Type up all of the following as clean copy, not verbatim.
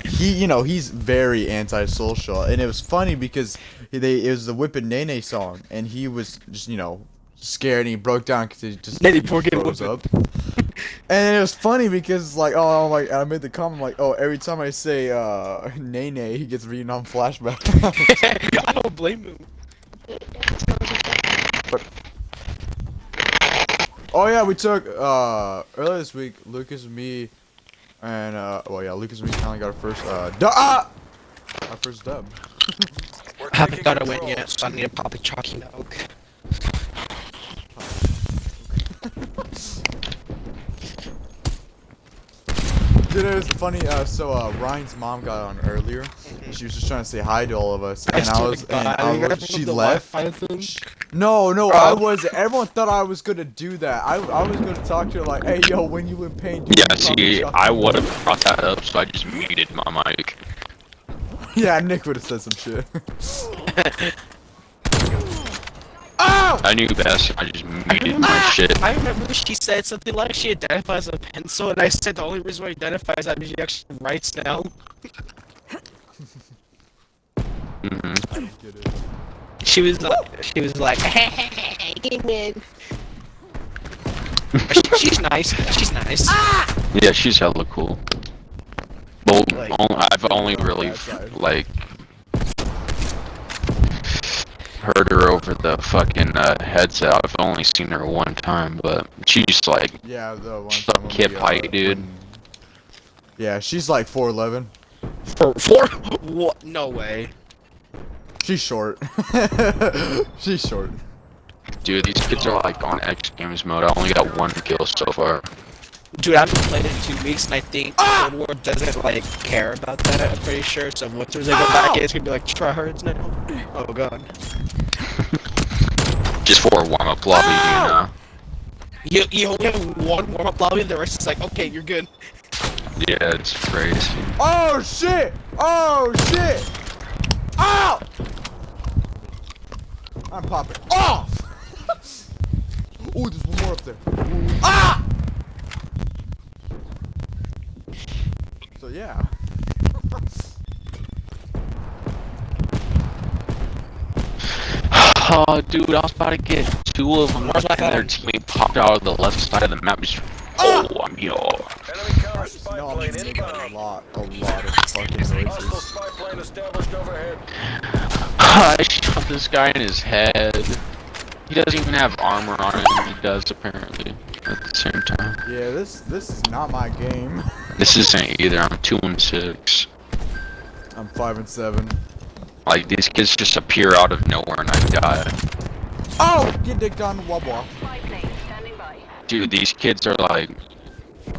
he's very antisocial, and it was funny because it was the Whip and Nene song, and he was just scared, and he broke down because he just Nene, poor getting froze whipped. up. And it was funny because like I made the comment like, oh, every time I say Nene, he gets Vietnam flashback. I don't blame him. Oh yeah, we took earlier this week, Lucas, me, and Lucas and me finally got our first our first dub. I haven't done a win yet, so I need to pop a chalky milk. Dude, it was funny. So Ryan's mom got on earlier. And she was just trying to say hi to all of us, and she left. No, everyone thought I was gonna do that. I was gonna talk to her like, hey, yo, when you in pain, dude. Yeah, see, I would have brought that up, so I just muted my mic. Yeah, Nick would have said some shit. Oh! I knew best, I just muted my shit. I remember she said something like she identifies as a pencil, and I said the only reason why she identifies that is she actually writes now. She was like, hey, give me. She's nice. She's nice. Yeah, she's hella cool. Well, Like- I've only really, like, heard her over the fucking headset. I've only seen her one time, but she's like, Yeah, the one some time when kid we, height, dude. Yeah, she's like 4'11". For what? No way. She's short. She's short. Dude, these kids are like on X Games mode. I only got one kill so far. Dude, I haven't played it in 2 weeks, and I think Cold War doesn't like care about that. I'm pretty sure. So once they go back, it's gonna be like tryhards now. Oh god. Just for a warm-up lobby, You only have one warm-up lobby, and the rest is like, okay, you're good. Yeah, it's crazy. Oh shit! Oh shit! Oh! I'm popping off! Oh, there's one more up there. Ah! So yeah. Oh, dude, I was about to get 2 of them, and their teammate popped out of the left side of the map. Just, oh, I'm here. Enemy counter spy No, I'm plane making inbound. a lot of fucking Hostile noises. spy plane established overhead. I shot this guy in his head. He doesn't even have armor on him, and he does apparently at the same time. Yeah, this is not my game. This isn't either. I'm 2-6. I'm 5-7. Like, these kids just appear out of nowhere and I die. Oh! Get dicked on wobble. Dude, these kids are like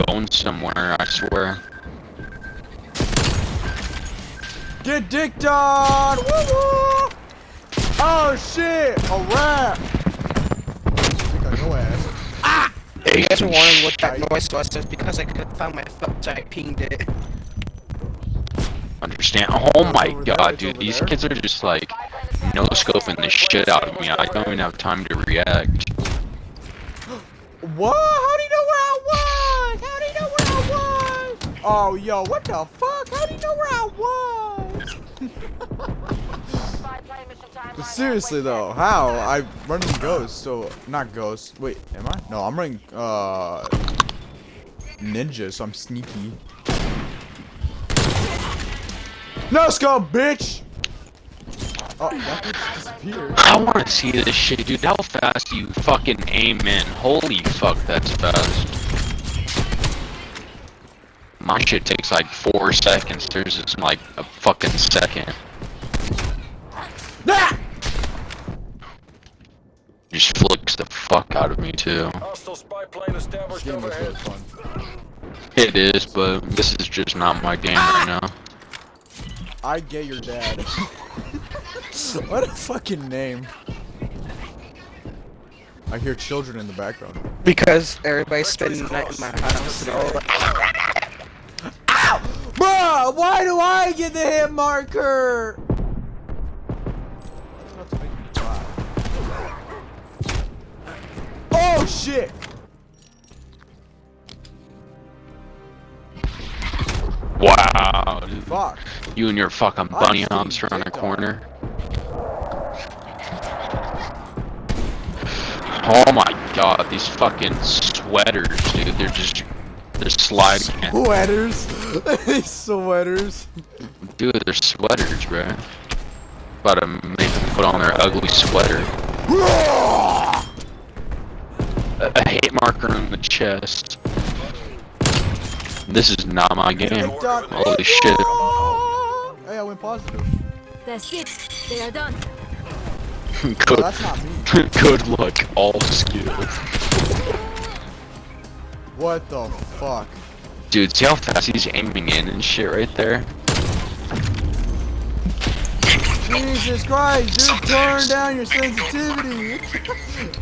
going somewhere, I swear. Get dicked on! Woo woo! Oh shit! A rat! Dick on your ass. If you guys were wondering what that noise was, it's because I couldn't find my phone, so I pinged it. Understand? Oh my over there, god, it's dude, over these there. kids are just like no scoping the shit out of me. I don't even have time to react. What? How do you know where I was? How do you know where I was? Oh, yo, what the fuck? How do you know where I was? But seriously though, how? I running Ghost, so not Ghost. Wait, am I? No, I'm running Ninja, so I'm sneaky. No scope, bitch! Oh, that bitch disappeared. I want to see this shit, dude. How fast you fucking aim in. Holy fuck, that's fast. My shit takes like 4 seconds. Theirs is like a fucking second. Ah! Just flicks the fuck out of me too. Hostile spy plane established This game was really overhead. fun. It is, but this is just not my game right now. I get your dad. What a fucking name. I hear children in the background. Because everybody's spending the night in my house and all that. Ow! Bruh, why do I get the hit marker? Oh shit! Wow, dude. Fuck. You and your fucking I'm bunny just humps getting around the dicked on. corner. Oh my god, these fucking sweaters, dude. They're sliding. Sweaters. These sweaters. Dude, they're sweaters, bro. About to make them put on their ugly sweater. A hit marker on the chest. This is not my game. Holy shit. Hey, I went positive. That's it. They are done. Oh, Good, that's not me. good luck, all skill. What the fuck? Dude, see how fast he's aiming in and shit right there? Jesus Christ, dude, turn down your sensitivity.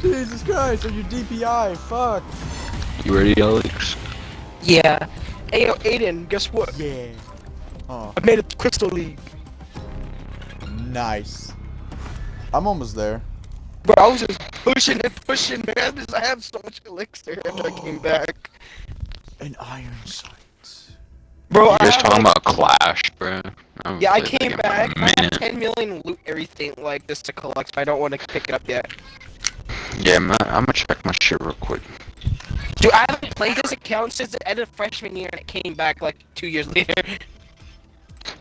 Jesus Christ, or your DPI, fuck. You ready, Alex? Yeah. Hey, yo, Aiden, guess what? Yeah. Oh, I made a Crystal League. nice. I'm almost there. Bro, I was just pushing and pushing, man. I have so much elixir after I came back. An iron sight. Bro, You I guys have, talking like, about Clash, bro? yeah, I played that came game back. for a I have minute. 10 million loot everything, like, just to collect, but I don't want to pick it up yet. Yeah, I'm gonna check my shit real quick. Dude, I haven't played this account since the end of freshman year, and it came back, like, 2 years later.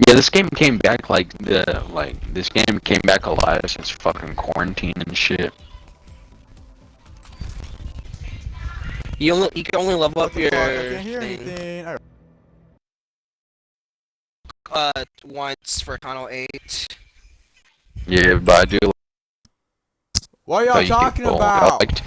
Yeah, this game came back this game came back alive since fucking quarantine and shit. You can only level What up the your fuck? I can't hear thing, anything. once for Tunnel 8. Yeah, but I do What are y'all like talking people. I about? like